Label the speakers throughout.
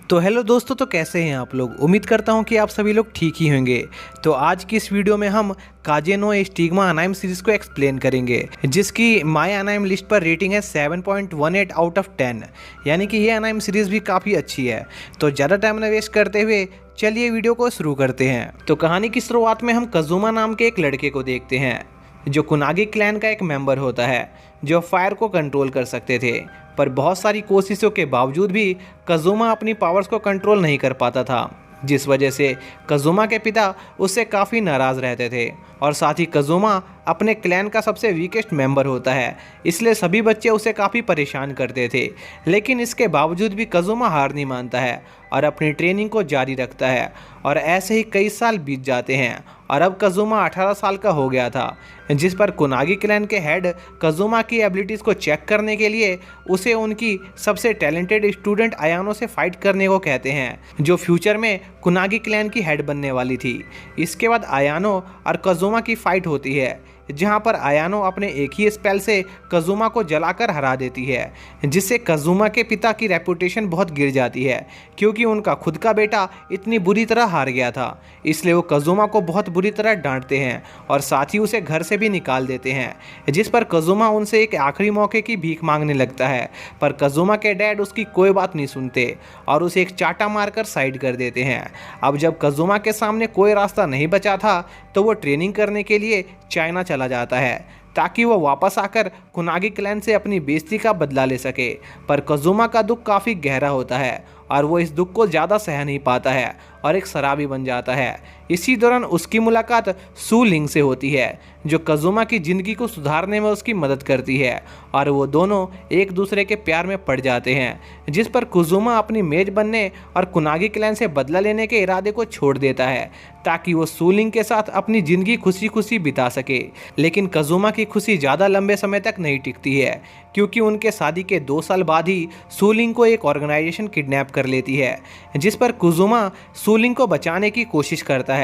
Speaker 1: तो हेलो दोस्तों, तो कैसे हैं आप लोग। उम्मीद करता हूं कि आप सभी लोग ठीक ही होंगे। तो आज की इस वीडियो में हम काजे नो स्टिग्मा अनाइम सीरीज को एक्सप्लेन करेंगे, जिसकी माय अनाइम लिस्ट पर रेटिंग है 7.18 आउट ऑफ 10। यानी कि ये अनाइम सीरीज भी काफ़ी अच्छी है। तो ज़्यादा टाइम न वेस्ट करते हुए चलिए वीडियो को शुरू करते हैं। तो कहानी की शुरुआत में हम कजुमा नाम के एक लड़के को देखते हैं, जो कुनागी क्लैन का एक मेंबर होता है, जो फायर को कंट्रोल कर सकते थे। पर बहुत सारी कोशिशों के बावजूद भी कजुमा अपनी पावर्स को कंट्रोल नहीं कर पाता था, जिस वजह से कजुमा के पिता उससे काफ़ी नाराज़ रहते थे। और साथ ही कजुमा अपने क्लैन का सबसे वीकेस्ट मेंबर होता है, इसलिए सभी बच्चे उसे काफ़ी परेशान करते थे। लेकिन इसके बावजूद भी कजुमा हार नहीं मानता है और अपनी ट्रेनिंग को जारी रखता है। और ऐसे ही कई साल बीत जाते हैं और अब कजुमा 18 साल का हो गया था, जिस पर कुनागी क्लैन के हेड कजुमा की एबिलिटीज़ को चेक करने के लिए उसे उनकी सबसे टैलेंटेड स्टूडेंट अयानो से फाइट करने को कहते हैं, जो फ्यूचर में कुनागी क्लैन की हेड बनने वाली थी। इसके बाद अयानो और कजुमा की फाइट होती है, जहां पर अयानो अपने एक ही स्पेल से कजुमा को जलाकर हरा देती है, जिससे कजुमा के पिता की रेपुटेशन बहुत गिर जाती है, क्योंकि उनका खुद का बेटा इतनी बुरी तरह हार गया था। इसलिए वो कजुमा को बहुत बुरी तरह डांटते हैं और साथ ही उसे घर से भी निकाल देते हैं, जिस पर कजुमा उनसे एक आखिरी मौके की भीख मांगने लगता है। पर कजुमा के डैड उसकी कोई बात नहीं सुनते और उसे एक चाटा मारकर साइड कर देते हैं। अब जब कजुमा के सामने कोई रास्ता नहीं बचा था, तो वो ट्रेनिंग करने के लिए चाइना चला जाता है, ताकि वो वापस आकर कुनागी क्लैन से अपनी बेइज्जती का बदला ले सके। पर कजुमा का दुख काफ़ी गहरा होता है और वो इस दुख को ज़्यादा सह नहीं पाता है और एक शराबी बन जाता है। इसी दौरान उसकी मुलाकात सू लिंग से होती है, जो कजुमा की ज़िंदगी को सुधारने में उसकी मदद करती है और वो दोनों एक दूसरे के प्यार में पड़ जाते हैं, जिस पर कजुमा अपनी मेज बनने और कुनागी क्लैन से बदला लेने के इरादे को छोड़ देता है, ताकि वो सू लिंग के साथ अपनी ज़िंदगी खुशी खुशी बिता सके। लेकिन कजुमा की खुशी ज़्यादा लंबे समय तक नहीं टिकती है, क्योंकि उनके शादी के 2 साल बाद ही सू लिंग को एक ऑर्गेनाइजेशन किडनैप कर लेती है, जिस पर कजुमा सू लिंग को बचाने की कोशिश करता है।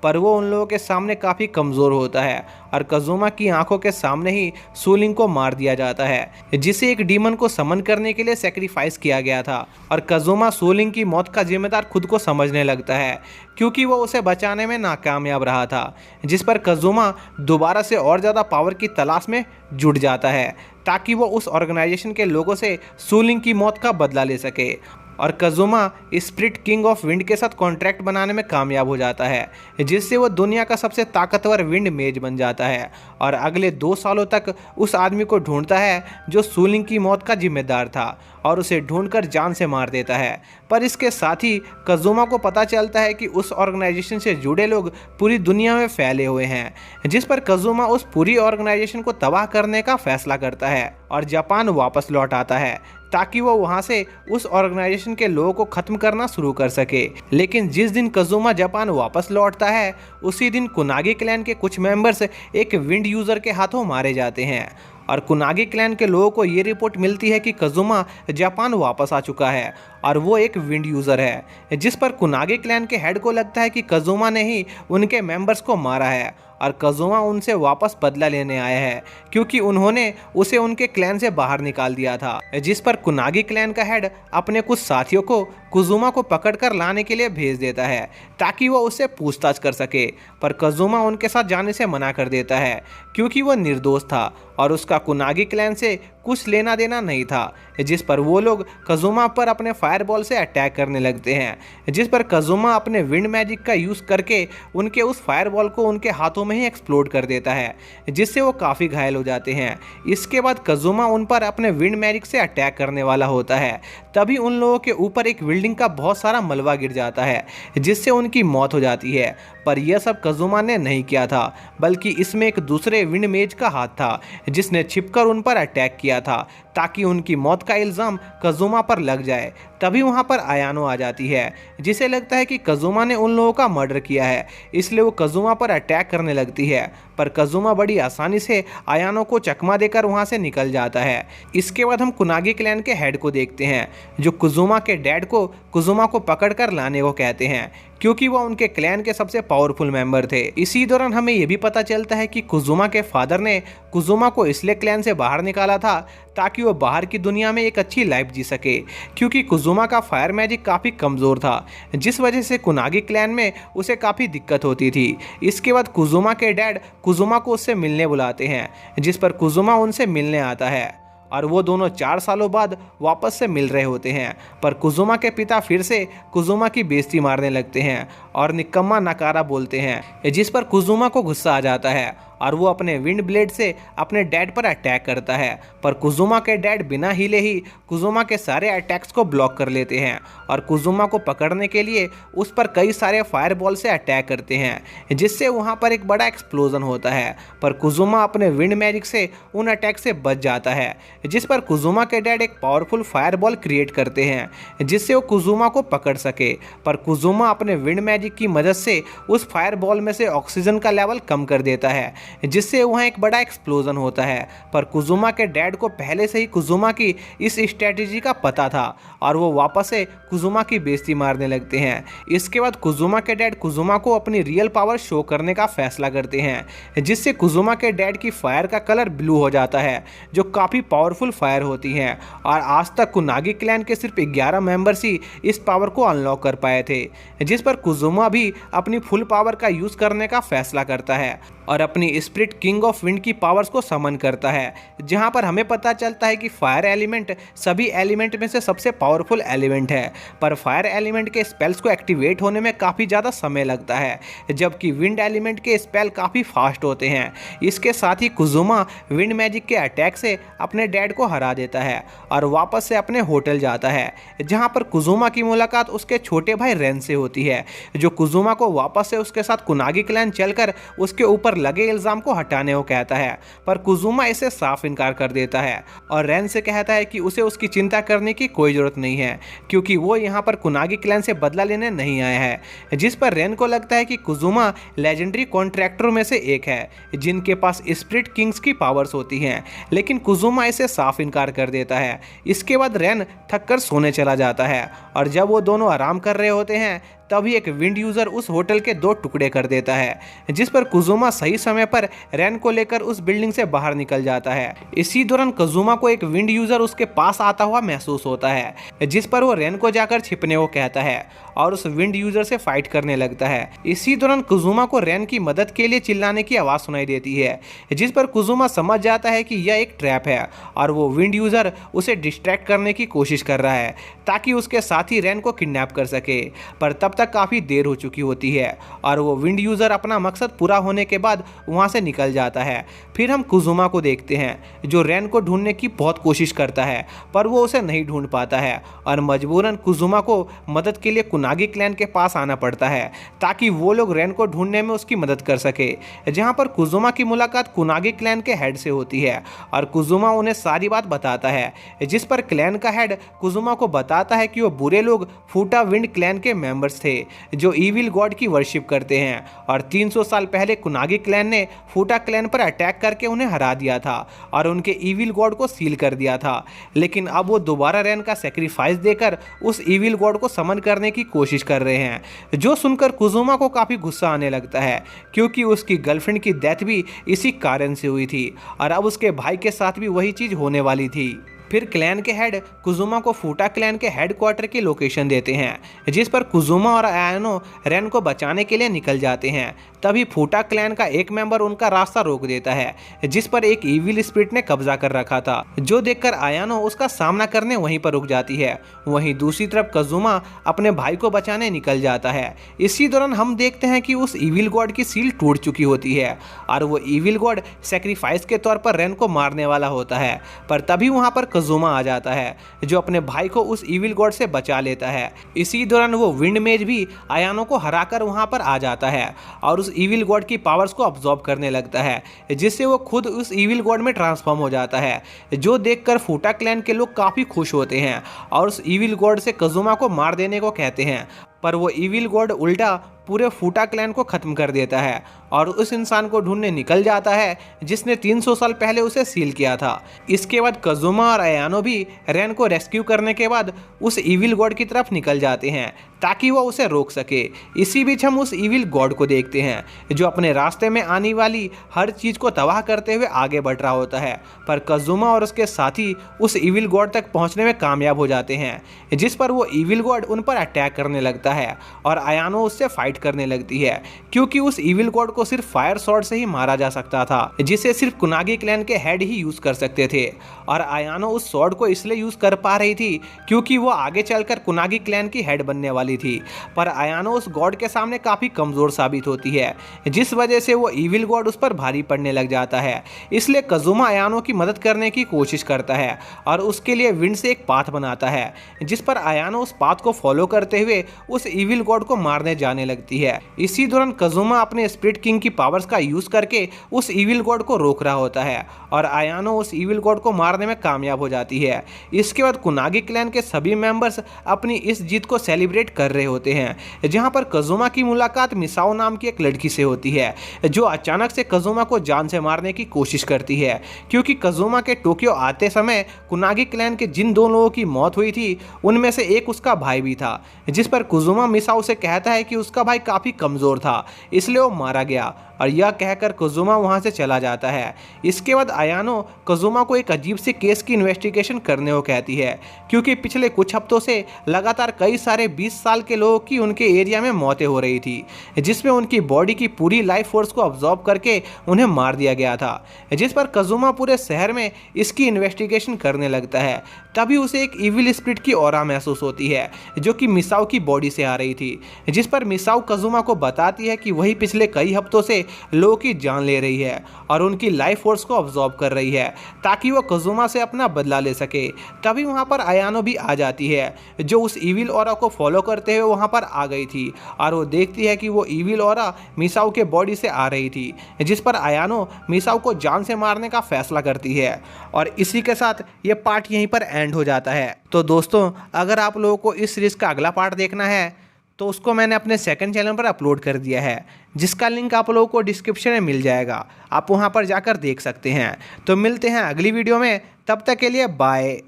Speaker 1: पर वो उन लोगों के सामने काफ़ी कमज़ोर होता है और कजुमा की आंखों के सामने ही सू लिंग को मार दिया जाता है, जिसे एक डीमन को समन करने के लिए सेक्रीफाइस किया गया था। और कजुमा सू लिंग की मौत का जिम्मेदार खुद को समझने लगता है, क्योंकि वो उसे बचाने में नाकामयाब रहा था, जिस पर कजुमा दोबारा से और ज़्यादा पावर की तलाश में जुट जाता है, ताकि वो उस ऑर्गेनाइजेशन के लोगों से सू लिंग की मौत का बदला ले सके। और कजुमा स्प्रिट किंग ऑफ विंड के साथ कॉन्ट्रैक्ट बनाने में कामयाब हो जाता है, जिससे वो दुनिया का सबसे ताकतवर विंड मेज बन जाता है और अगले 2 सालों तक उस आदमी को ढूंढता है जो सू लिंग की मौत का जिम्मेदार था, और उसे ढूंढकर जान से मार देता है। पर इसके साथ ही कजुमा को पता चलता है कि उस ऑर्गेनाइजेशन से जुड़े लोग पूरी दुनिया में फैले हुए हैं, जिस पर कजुमा उस पूरी ऑर्गेनाइजेशन को तबाह करने का फैसला करता है और जापान वापस लौट आता है, ताकि वो वहाँ से उस ऑर्गेनाइजेशन के लोगों को ख़त्म करना शुरू कर सके। लेकिन जिस दिन कजुमा जापान वापस लौटता है, उसी दिन कुनागी क्लैन के कुछ मेंबर्स एक विंड यूज़र के हाथों मारे जाते हैं और कुनागी क्लैन के लोगों को ये रिपोर्ट मिलती है कि कजुमा जापान वापस आ चुका है और वो एक विंड यूज़र है, जिस पर कुनागी क्लैन के हेड को लगता है कि कजुमा ने ही उनके मेंबर्स को मारा है और कजुमा उनसे वापस बदला लेने आया है, क्योंकि उन्होंने उसे उनके क्लैन से बाहर निकाल दिया था। जिस पर कुनागी क्लैन का हेड अपने कुछ साथियों को कजुमा को पकड़कर लाने के लिए भेज देता है, ताकि वो उससे पूछताछ कर सके। पर कजुमा उनके साथ जाने से मना कर देता है, क्योंकि वह निर्दोष था और उसका कुनागी क्लैन से कुछ लेना देना नहीं था। जिस पर वो लोग कजुमा पर अपने फायरबॉल से अटैक करने लगते हैं, जिस पर कजुमा अपने विंड मैजिक का यूज़ करके उनके उस फायरबॉल को उनके हाथों में ही एक्सप्लोड कर देता है, जिससे वो काफ़ी घायल हो जाते हैं। इसके बाद कजुमा उन पर अपने विंड मैजिक से अटैक करने वाला होता है, तभी उन लोगों के ऊपर एक बिल्डिंग का बहुत सारा मलबा गिर जाता है, जिससे उनकी मौत हो जाती है। पर यह सब कजुमा ने नहीं किया था, बल्कि इसमें एक दूसरे विंड मेज का हाथ था, जिसने छिपकर उन पर अटैक किया था, ताकि उनकी मौत का इल्ज़ाम कजुमा पर लग जाए। तभी वहाँ पर अयानो आ जाती है, जिसे लगता है कि कजुमा ने उन लोगों का मर्डर किया है, इसलिए वो कजुमा पर अटैक करने लगती है। पर कजुमा बड़ी आसानी से आयानो को चकमा देकर वहां से निकल जाता है। इसके बाद हम कुनागी क्लैन के हेड को देखते हैं, जो कुजुमा के डैड को कुजुमा को पकड़कर लाने को कहते हैं, क्योंकि वह उनके क्लैन के सबसे पावरफुल मेंबर थे। इसी दौरान हमें यह भी पता चलता है कि कुजुमा के फादर ने कुजुमा को इसलिए क्लैन से बाहर निकाला था ताकि वो बाहर की दुनिया में एक अच्छी लाइफ जी सके, क्योंकि कुजुमा का फायर मैजिक काफ़ी कमज़ोर था, जिस वजह से कुनागी क्लैन में उसे काफ़ी दिक्कत होती थी। इसके बाद कुजुमा के डैड कुजुमा को उससे मिलने बुलाते हैं, जिस पर कुजुमा उनसे मिलने आता है और वो दोनों 4 सालों बाद वापस से मिल रहे होते हैं। पर कुजुमा के पिता फिर से कुजुमा की बेइज्जती मारने लगते हैं और निकम्मा नकारा बोलते हैं, जिस पर कुजुमा को गुस्सा आ जाता है और वो अपने विंड ब्लेड से अपने डैड पर अटैक करता है। पर कुजुमा के डैड बिना हिले ही कुजुमा के सारे अटैक्स को ब्लॉक कर लेते हैं और कुजुमा को पकड़ने के लिए उस पर कई सारे फायरबॉल से अटैक करते हैं, जिससे वहाँ पर एक बड़ा एक्सप्लोजन होता है। पर कुजुमा अपने विंड मैजिक से उन अटैक से बच जाता है, जिस पर कुजुमा के डैड एक पावरफुल फायरबॉल क्रिएट करते हैं जिससे वो कुजुमा को पकड़ सके। पर कुजुमा अपने विंड मैजिक की मदद से उस फायरबॉल में से ऑक्सीजन का लेवल कम कर देता है, जिससे वहाँ एक बड़ा एक्सप्लोजन होता है। पर कुजुमा के डैड को पहले से ही कुजुमा की इस स्ट्रेटेजी का पता था और वो वापस से कुजुमा की बेइज्जती मारने लगते हैं। इसके बाद कुजुमा के डैड कुजुमा को अपनी रियल पावर शो करने का फैसला करते हैं, जिससे कुजुमा के डैड की फायर का कलर ब्लू हो जाता है, जो काफ़ी पावरफुल फायर होती है। और आज तक कुनागी क्लैन के सिर्फ 11 मेंबर्स ही इस पावर को अनलॉक कर पाए थे, जिस पर कुजुमा भी अपनी फुल पावर का यूज़ करने का फैसला करता है और अपनी स्पिरिट किंग ऑफ विंड की पावर्स को समन करता है, जहां पर हमें पता चलता है कि फायर एलिमेंट सभी एलिमेंट में से सबसे पावरफुल एलिमेंट है। पर फायर एलिमेंट के स्पेल्स को एक्टिवेट होने में काफ़ी ज़्यादा समय लगता है, जबकि विंड एलिमेंट के स्पेल काफ़ी फास्ट होते हैं। इसके साथ ही कुजुमा विंड मैजिक के अटैक से अपने डैड को हरा देता है और वापस से अपने होटल जाता है, जहाँ पर कुजुमा की मुलाकात उसके छोटे भाई रेन से होती है, जो कुजुमा को वापस से उसके साथ कुनागी क्लैन चलकर उसके ऊपर लगे इल्जाम को हटाने को कहता है। पर कुजुमा इसे साफ इनकार कर देता है और रेन से कहता है कि उसे उसकी चिंता करने की कोई जरूरत नहीं है, क्योंकि वो यहाँ पर कुनागी क्लैन से बदला लेने नहीं आया है। जिस पर रेन को लगता है कि कुजुमा लेजेंडरी कॉन्ट्रैक्टरों में से एक है जिनके पास स्पिरिट किंग्स की पावर्स होती हैं, लेकिन कुजुमा इसे साफ इनकार कर देता है। इसके बाद रेन थककर सोने चला जाता है और जब वो दोनों आराम कर रहे होते हैं तभी एक विंड यूजर उस होटल के 2 टुकड़े कर देता है, जिस पर कुजुमा सही समय पर रेन को लेकर उस बिल्डिंग से बाहर निकल जाता है। इसी दौरान कुजुमा को एक विंड यूजर उसके पास आता हुआ महसूस होता है, जिस पर वो रेन को जाकर छिपने को कहता है और उस विंड यूजर से फाइट करने लगता है। इसी दौरान कुजुमा को रेन की मदद के लिए चिल्लाने की आवाज़ सुनाई देती है, जिस पर कुजुमा समझ जाता है कि यह एक ट्रैप है और वो विंड यूजर उसे डिस्ट्रैक्ट करने की कोशिश कर रहा है ताकि उसके साथी रेन को किडनैप कर सके। पर तब तक काफ़ी देर हो चुकी होती है और वो विंड यूज़र अपना मकसद पूरा होने के बाद वहाँ से निकल जाता है। फिर हम कुजुमा को देखते हैं जो रेन को ढूंढने की बहुत कोशिश करता है, पर वो उसे नहीं ढूंढ पाता है और मजबूरन कुजुमा को मदद के लिए कुनागी क्लैन के पास आना पड़ता है ताकि वो लोग रेन को ढूंढने में उसकी मदद कर सके। जहाँ पर कुजुमा की मुलाकात कुनागी क्लैन के हेड से होती है और कुजुमा उन्हें सारी बात बताता है, जिस पर क्लैन का हेड कुजुमा को बताता है कि वो बुरे लोग फूटा विंड क्लैन के मेंबर्स थे जो ईविल गॉड की वर्शिप करते हैं और 300 साल पहले कुनागी क्लैन ने फूटा क्लैन पर अटैक करके उन्हें हरा दिया था और उनके ईविल गॉड को सील कर दिया था। लेकिन अब वो दोबारा रेन का सेक्रीफाइस देकर उस ईविल गॉड को समन करने की कोशिश कर रहे हैं, जो सुनकर कुजुमा को काफ़ी गुस्सा आने लगता है, क्योंकि उसकी गर्लफ्रेंड की डेथ भी इसी कारण से हुई थी और अब उसके भाई के साथ भी वही चीज़ होने वाली थी। फिर क्लैन के हेड कुजुमा को फूटा क्लैन के हेडक्वार्टर की लोकेशन देते हैं, जिस पर कुजुमा और आयानो रेन को बचाने के लिए निकल जाते हैं। तभी फूटा क्लैन का एक मेंबर उनका रास्ता रोक देता है, जिस पर एक ईविल स्पिरिट ने कब्जा कर रखा था, जो देखकर आयानो उसका सामना करने वहीं पर रुक जाती है। वहीं दूसरी तरफ कुजुमा अपने भाई को बचाने निकल जाता है। इसी दौरान हम देखते हैं कि उस ईविल गॉड की सील टूट चुकी होती है और वो ईविल गॉड सेक्रीफाइस के तौर पर रेन को मारने वाला होता है। पर तभी वहाँ पर कुजुमा आ जाता है, जो अपने भाई को उस ईविल गॉड से बचा लेता है। इसी दौरान वो विंड मेज भी आयानो को हराकर वहाँ पर आ जाता है और उस ईविल गॉड की पावर्स को अब्सॉर्ब करने लगता है, जिससे वो खुद उस ईविल गॉड में ट्रांसफॉर्म हो जाता है, जो देखकर फूटा क्लैन के लोग काफ़ी खुश होते हैं और उस ईविल गॉड से कुजुमा को मार देने को कहते हैं। पर वो इविल गॉड उल्टा पूरे फूटा क्लैन को खत्म कर देता है और उस इंसान को ढूंढने निकल जाता है जिसने 300 साल पहले उसे सील किया था। इसके बाद कजुमा और अयानो भी रेन को रेस्क्यू करने के बाद उस इविल गॉड की तरफ निकल जाते हैं ताकि वो उसे रोक सके। इसी बीच हम उस इविल गॉड को देखते हैं जो अपने रास्ते में आने वाली हर चीज को तबाह करते हुए आगे बढ़ रहा होता है, पर कजुमा और उसके साथी उस इविल गॉड तक पहुंचने में कामयाब हो जाते हैं, जिस पर वो इविल गॉड उन पर अटैक करने लगता है और अयानो उससे फाइट करने लगती है क्योंकि उस इविल गॉड को सिर्फ फायर शॉट से ही मारा जा सकता था जिसे सिर्फ कुनागी क्लैन के हेड ही यूज कर सकते थे। और अयानो उस स्वॉर्ड को इसलिए यूज कर पा रही थी क्योंकि वो आगे चलकर कुनागी क्लैन की हेड बनने वाली थी, पर अयानो उस गॉड के सामने काफी कमजोर साबित होती है जिस वजह से वो इविल गॉड उस पर भारी पड़ने लग जाता है। इसलिए कजुमा अयानो की मदद करने की कोशिश करता है और उसके लिए विंड से एक पाथ बनाता है जिस पर अयानो उस पाथ को फॉलो करते हुए उस इविल गॉड को मारने जाने लगती है। इसी दौरान कजुमा अपने स्पिरिट किंग की पावर्स का यूज करके उस इविल गॉड को रोक रहा होता है और अयानो उस इविल गॉड को मारने में कामयाब हो जाती है। इसके बाद कुनागी क्लैन के सभी मेंबर्स अपनी इस जीत को सेलिब्रेट कर रहे होते हैं, जहां पर कजुमा की मुलाकात मिसाओ नाम की एक लड़की से होती है जो अचानक से कजुमा को जान से मारने की कोशिश करती है क्योंकि कजुमा के टोक्यो आते समय कुनागी क्लैन के जिन दो लोगों की मौत हुई थी उनमें से एक उसका भाई भी था, जिस पर कजुमा मिसाओ से कहता है कि उसका भाई काफी कमजोर था इसलिए वो मारा गया और यह कहकर कजुमा वहां से चला जाता है। इसके बाद अयानो कजुमा को एक अजीब से केस की इन्वेस्टिगेशन करने को कहती है क्योंकि पिछले कुछ हफ्तों से लगातार कई सारे 20 साल के लोगों की उनके एरिया में मौतें हो रही थी जिसमें उनकी बॉडी की पूरी लाइफ फोर्स को अब्जॉर्ब करके उन्हें मार दिया गया था, जिस पर कजुमा पूरे शहर में इसकी इन्वेस्टिगेशन करने लगता है। तभी उसे एक इविल स्पिरिट की ऑरा महसूस होती है जो कि मिसाओ की बॉडी से आ रही थी, जिस पर मिसाओ कजुमा को बताती है कि वही पिछले कई हफ्तों से लोगों की जान ले रही है और उनकी लाइफ फोर्स को अब्जॉर्ब कर रही है ताकि वो कजुमा से अपना बदला ले सके। तभी वहां पर अयानो भी आ जाती है जो उस इविल ऑरा को फॉलो करते हुए वहां पर आ गई थी और वो देखती है कि वो इविल ऑरा मिसाओ के बॉडी से आ रही थी, जिस पर अयानो मिसाओ को जान से मारने का फैसला करती है। और इसी के साथ ये पार्ट यहीं पर एंड हो जाता है। तो दोस्तों, अगर आप लोगों को इस सीरीज का अगला पार्ट देखना है तो उसको मैंने अपने सेकंड चैनल पर अपलोड कर दिया है, जिसका लिंक आप लोगों को डिस्क्रिप्शन में मिल जाएगा, आप वहां पर जाकर देख सकते हैं। तो मिलते हैं अगली वीडियो में, तब तक के लिए बाय।